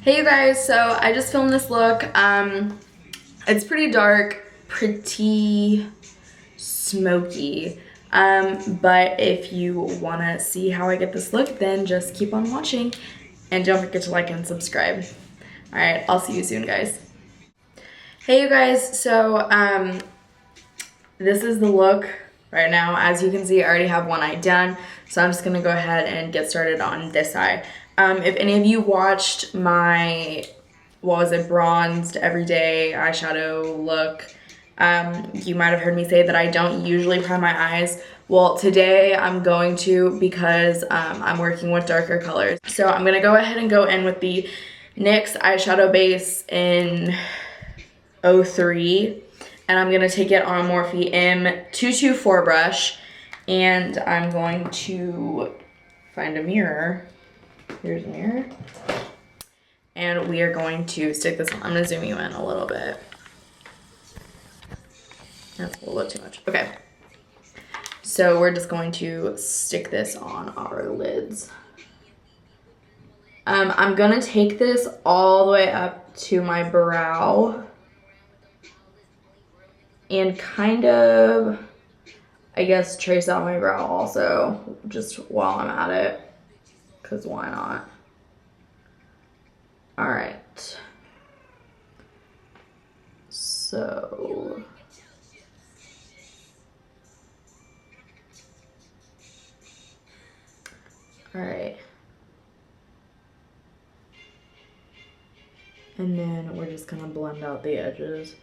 Hey you guys, so I just filmed this look. It's pretty dark, pretty smoky. But if you wanna see how I get this look, then just keep on watching and don't forget to like and subscribe. All right, I'll see you soon, guys. Hey you guys, so this is the look right now. As you can see, I already have one eye done, so I'm just gonna go ahead and get started on this eye. If any of you watched my, bronzed everyday eyeshadow look, you might have heard me say that I don't usually prime my eyes. Well, today I'm going to because I'm working with darker colors. So I'm gonna go ahead and go in with the NYX eyeshadow base in 03. And I'm gonna take it on a Morphe M224 brush, and I'm going to find a mirror. Here's a mirror. And we are going to stick this on. I'm gonna zoom you in a little bit. That's a little too much. Okay. So we're just going to stick this on our lids. I'm gonna take this all the way up to my brow and kind of, I guess, trace out my brow also, just while I'm at it, because why not? All right. So, all right. And then we're just gonna blend out the edges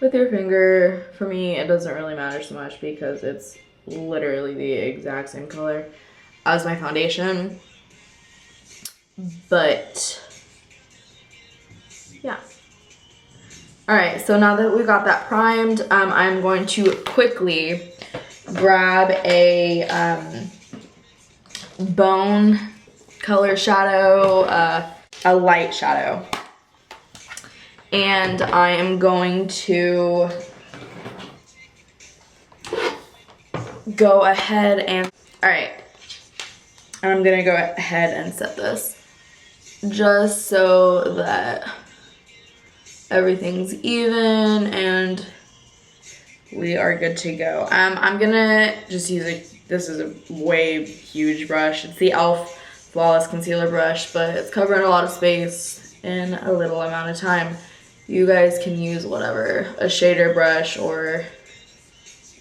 with your finger. For me, it doesn't really matter so much because it's literally the exact same color as my foundation. But yeah. All right, so now that we got that primed, I'm going to quickly grab a bone color shadow, a light shadow. And I am going to go ahead and, all right, I'm gonna go ahead and set this just so that everything's even and we are good to go. I'm gonna just use this is a way huge brush. It's the e.l.f. Flawless Concealer brush, but it's covering a lot of space in a little amount of time. You guys can use whatever, a shader brush or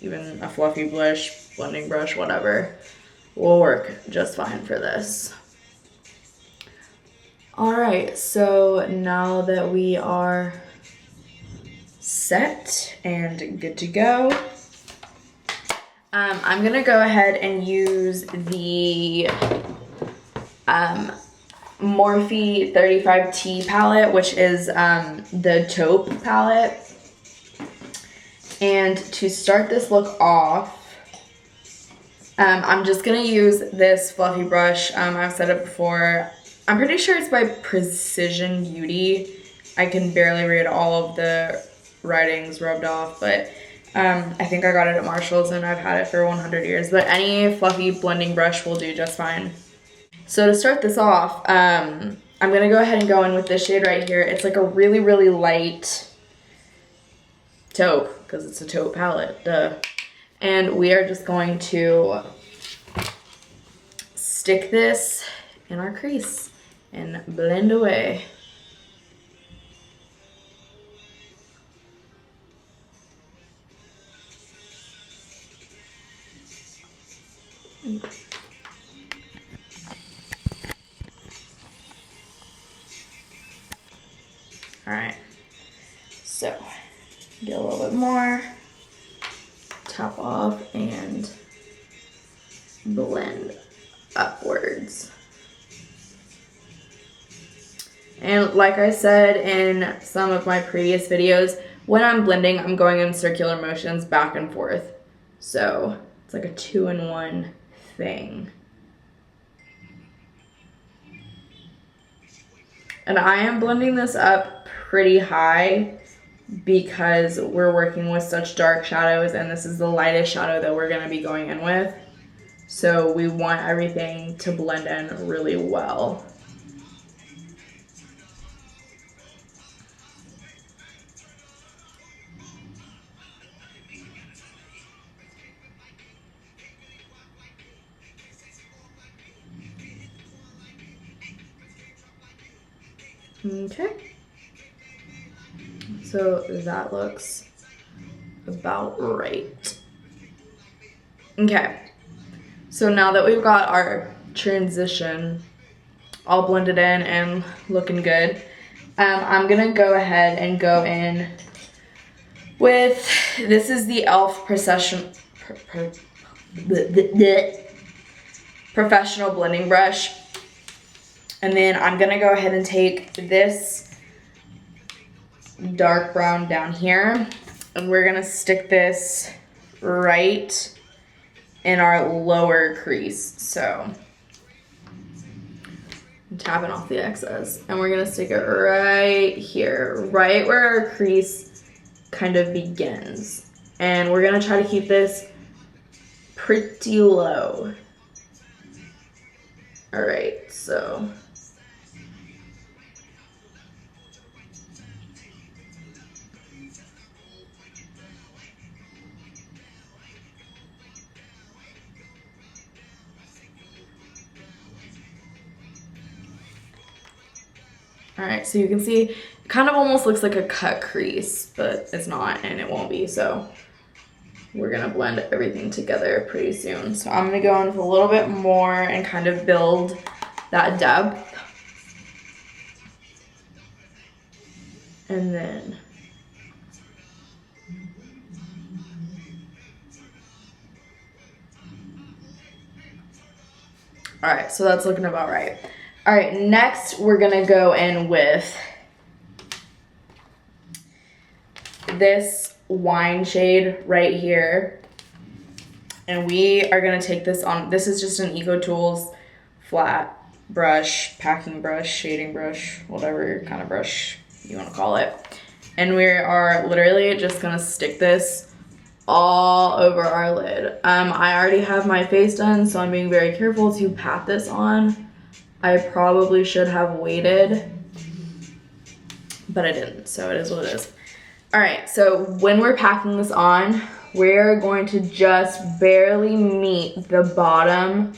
even a fluffy blush, blending brush, whatever will work just fine for this. All right, so now that we are set and good to go, I'm gonna go ahead and use the Morphe 35T palette, which is the taupe palette. And to start this look off, I'm just gonna use this fluffy brush. I've said it before. I'm pretty sure it's by Precision Beauty. I can barely read all of the writings rubbed off, but I think I got it at Marshall's and I've had it for 100 years. But any fluffy blending brush will do just fine. So to start this off, I'm gonna go ahead and go in with this shade right here. It's like a really, really light taupe, because it's a taupe palette, duh. And we are just going to stick this in our crease and blend away. All right, so get a little bit more, top off and blend upwards. And like I said in some of my previous videos, when I'm blending, I'm going in circular motions back and forth. So it's like a 2-in-1 thing. And I am blending this up pretty high because we're working with such dark shadows and this is the lightest shadow that we're gonna be going in with. So we want everything to blend in really well. Okay. So that looks about right. Okay. So now that we've got our transition all blended in and looking good, I'm gonna go ahead and go in with, this is the e.l.f. professional blending brush. And then I'm gonna go ahead and take this dark brown down here, and we're gonna stick this right in our lower crease. So I'm tapping off the excess, and we're gonna stick it right here, right where our crease kind of begins. And we're gonna try to keep this pretty low. All right, so. All right, so you can see it kind of almost looks like a cut crease, but it's not, and it won't be. So we're gonna blend everything together pretty soon. So I'm gonna go in with a little bit more and kind of build that depth. And then all right, so that's looking about right. All right, next we're gonna go in with this wine shade right here. And we are gonna take this on, this is just an Eco Tools flat brush, packing brush, shading brush, whatever kind of brush you wanna call it. And we are literally just gonna stick this all over our lid. I already have my face done, so I'm being very careful to pat this on. I probably should have waited, but I didn't, so it is what it is. All right, so when we're packing this on, we're going to just barely meet the bottom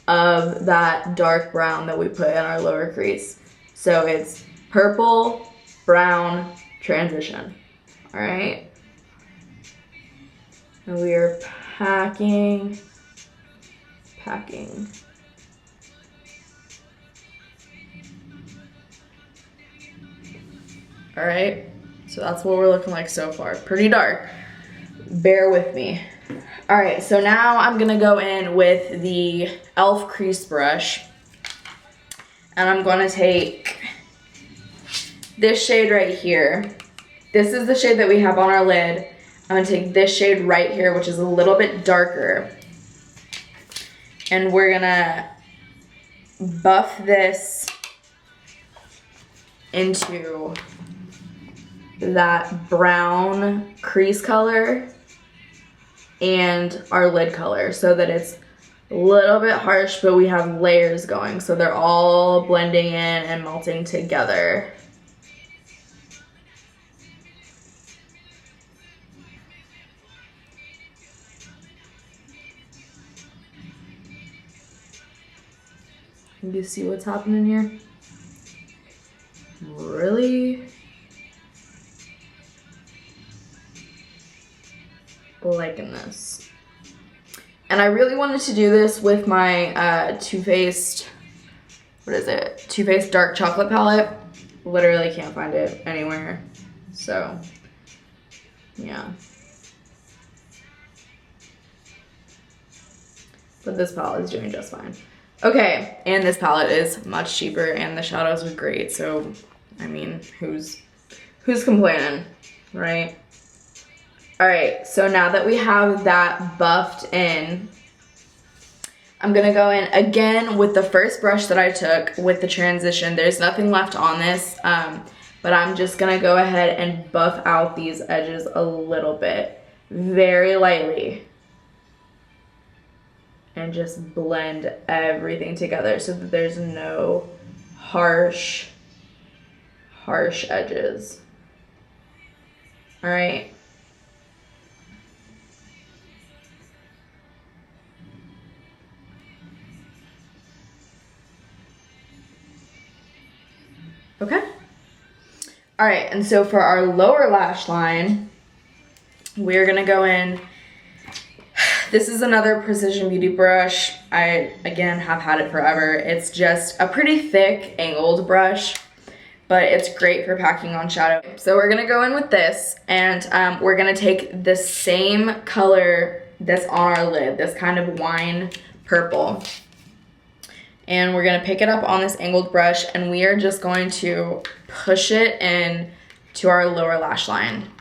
of that dark brown that we put in our lower crease. So it's purple, brown, transition, all right? And we are packing. All right, so that's what we're looking like so far. Pretty dark, bear with me. All right, so now I'm gonna go in with the e.l.f. crease brush, and I'm gonna take this shade right here. This is the shade that we have on our lid. I'm gonna take this shade right here, which is a little bit darker, and we're gonna buff this into that brown crease color and our lid color so that it's a little bit harsh, but we have layers going, so they're all blending in and melting together. You see what's happening here? Really liking this. And I really wanted to do this with my Too Faced, what is it? Too Faced Dark Chocolate Palette. Literally can't find it anywhere. So, yeah. But this palette is doing just fine. Okay, and this palette is much cheaper and the shadows are great. So, I mean, who's complaining, right? All right, so now that we have that buffed in, I'm gonna go in again with the first brush that I took with the transition. There's nothing left on this, but I'm just gonna go ahead and buff out these edges a little bit, very lightly. And just blend everything together so that there's no harsh edges. All right. Okay, All right, and so for our lower lash line, we're gonna go in. This is another Precision Beauty brush. I, again, have had it forever. It's just a pretty thick angled brush, but it's great for packing on shadow. So we're gonna go in with this, and we're gonna take the same color that's on our lid, this kind of wine purple. And we're gonna pick it up on this angled brush, and we are just going to push it in to our lower lash line.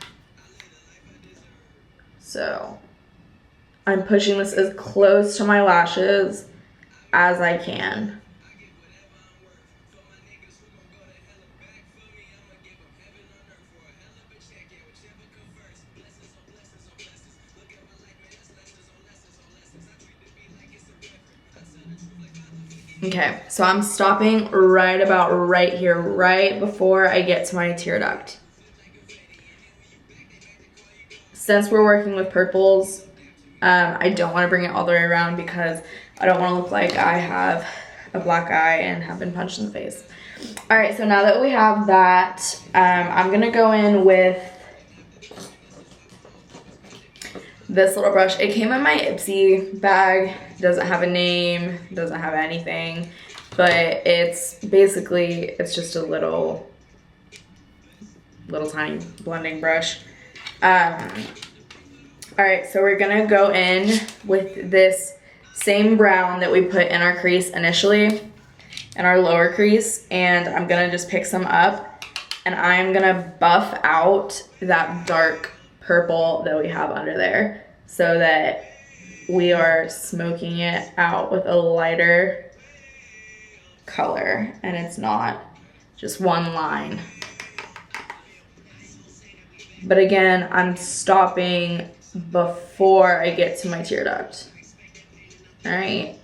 So I'm pushing this as close to my lashes as I can. Okay, so I'm stopping right about right here, right before I get to my tear duct. Since we're working with purples, I don't want to bring it all the way around because I don't want to look like I have a black eye and have been punched in the face. All right, so now that we have that, I'm gonna go in with this little brush. It came in my Ipsy bag. Doesn't have a name, doesn't have anything, but it's basically, it's just a little tiny blending brush. All right, so we're gonna go in with this same brown that we put in our crease initially, in our lower crease, and I'm gonna just pick some up, and I'm gonna buff out that dark purple that we have under there so that we are smoking it out with a lighter color, and it's not just one line. But again, I'm stopping before I get to my tear duct. All right.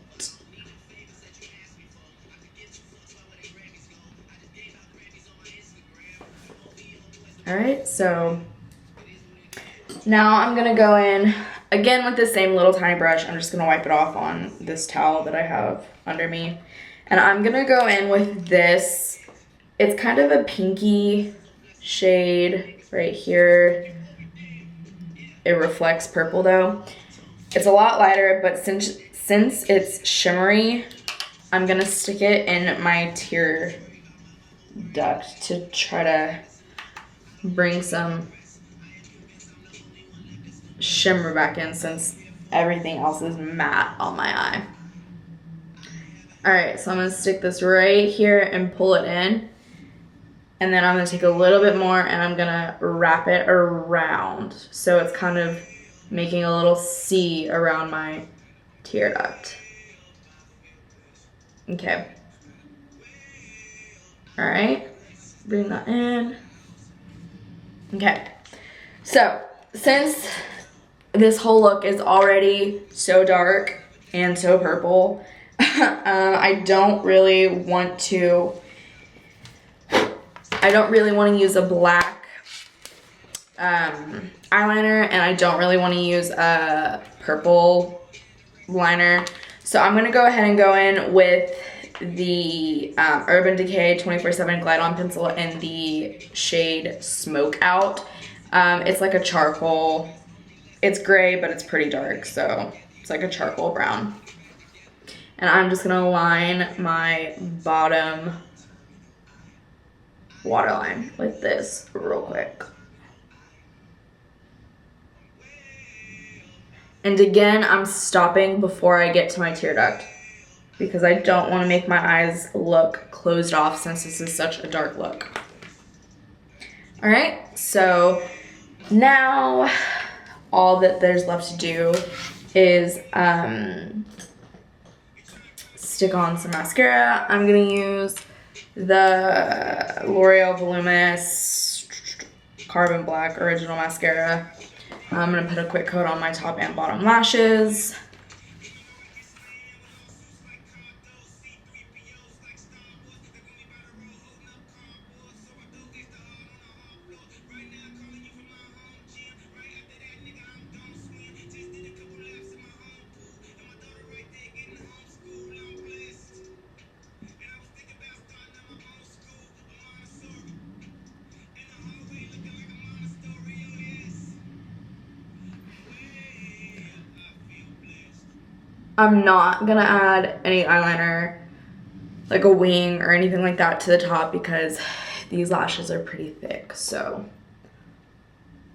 All right, so now I'm gonna go in again with the same little tiny brush. I'm just gonna wipe it off on this towel that I have under me. And I'm gonna go in with this. It's kind of a pinky shade right here. It reflects purple though. It's a lot lighter, but since it's shimmery, I'm gonna stick it in my tear duct to try to bring some shimmer back in since everything else is matte on my eye. All right, so I'm gonna stick this right here and pull it in. And then I'm gonna take a little bit more and I'm gonna wrap it around. So it's kind of making a little C around my tear duct. Okay. All right, bring that in. Okay, so since this whole look is already so dark and so purple, I don't really want to use a black eyeliner, and I don't really want to use a purple liner. So I'm gonna go ahead and go in with the Urban Decay 24/7 Glide On Pencil in the shade Smokeout. It's like a charcoal. It's gray, but it's pretty dark, so it's like a charcoal brown. And I'm just gonna line my bottom waterline like this real quick. And again, I'm stopping before I get to my tear duct because I don't want to make my eyes look closed off since this is such a dark look. All right, so now all that there's left to do is stick on some mascara. I'm gonna use the L'Oreal Voluminous Carbon Black Original Mascara. I'm gonna put a quick coat on my top and bottom lashes. I'm not gonna add any eyeliner, like a wing or anything like that to the top because these lashes are pretty thick, so.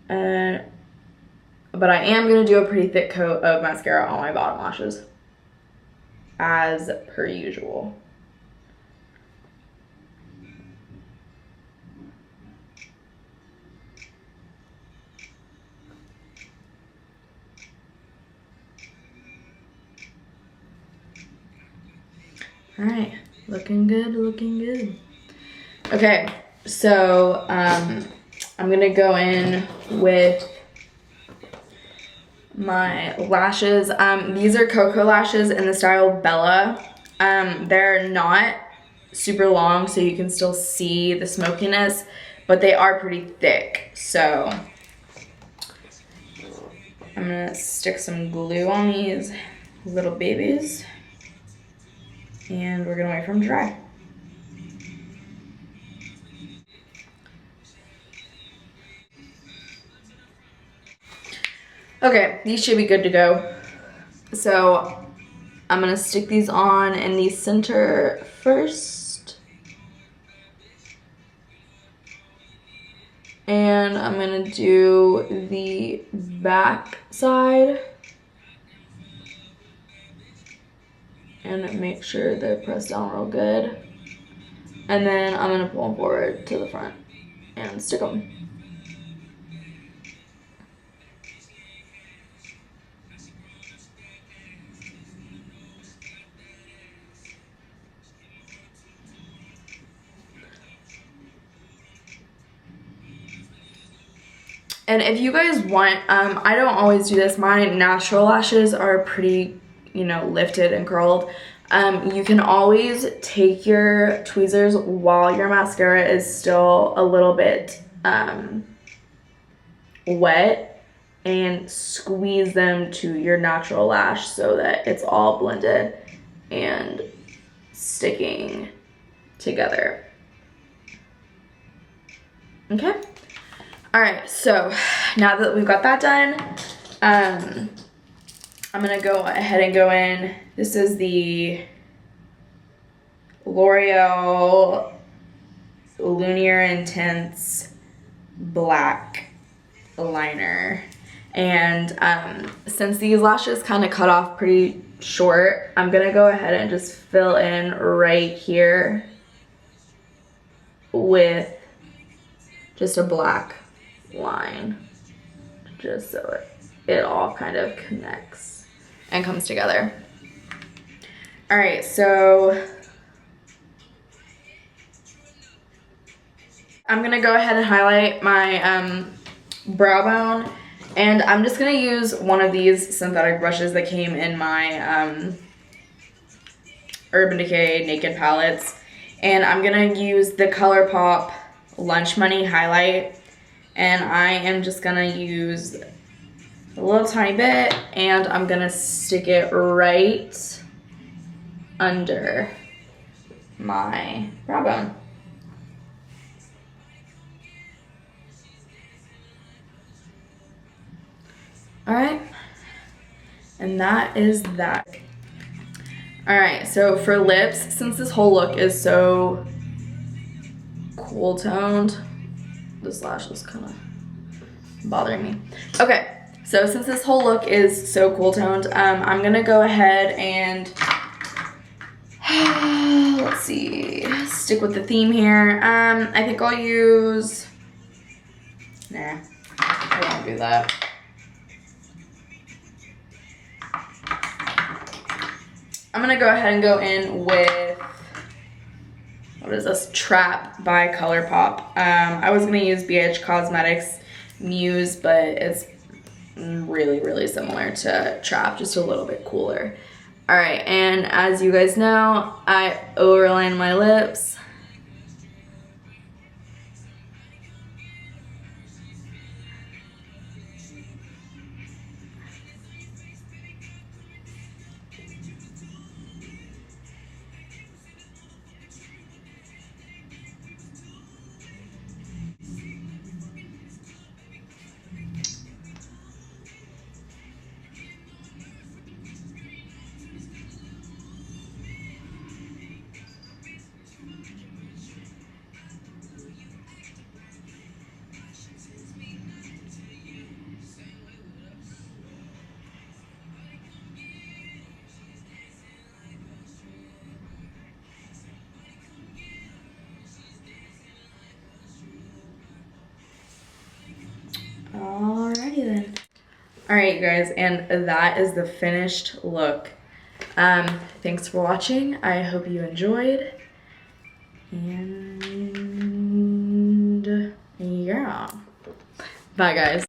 But I am gonna do a pretty thick coat of mascara on my bottom lashes, as per usual. All right, looking good, looking good. Okay, so I'm gonna go in with my lashes. These are Koko lashes in the style Bella. They're not super long, so you can still see the smokiness, but they are pretty thick. So I'm gonna stick some glue on these little babies, and we're gonna wait for them to dry. Okay, these should be good to go. So I'm gonna stick these on in the center first. And I'm gonna do the back side. And make sure they're pressed down real good. And then I'm gonna pull them forward to the front and stick them. And if you guys want, I don't always do this. My natural lashes are pretty, you know, lifted and curled. You can always take your tweezers while your mascara is still a little bit wet and squeeze them to your natural lash so that it's all blended and sticking together. Okay? All right, so now that we've got that done, I'm gonna go ahead and go in. This is the L'Oreal Lineur Intense Black Liner. And since these lashes kind of cut off pretty short, I'm gonna go ahead and just fill in right here with just a black line, just so it all kind of connects and comes together. All right, so I'm gonna go ahead and highlight my brow bone, and I'm just gonna use one of these synthetic brushes that came in my Urban Decay Naked palettes, and I'm gonna use the ColourPop Lunch Money highlight, and I am just gonna use a little tiny bit, and I'm gonna stick it right under my brow bone. All right, and that is that. All right, so for lips, since this whole look is so cool toned, this lash is kind of bothering me. Okay, so since this whole look is so cool toned, I'm gonna go ahead and let's see, stick with the theme here. I think I'll use, nah, I won't do that. I'm gonna go ahead and go in with, what is this, Trap by ColourPop. I was gonna use BH Cosmetics Muse, but it's really, really similar to Trap, just a little bit cooler. All right, and as you guys know, I overline my lips. alrighty then. Alright guys, and that is the finished look. Thanks for watching. I hope you enjoyed. And yeah. Bye guys.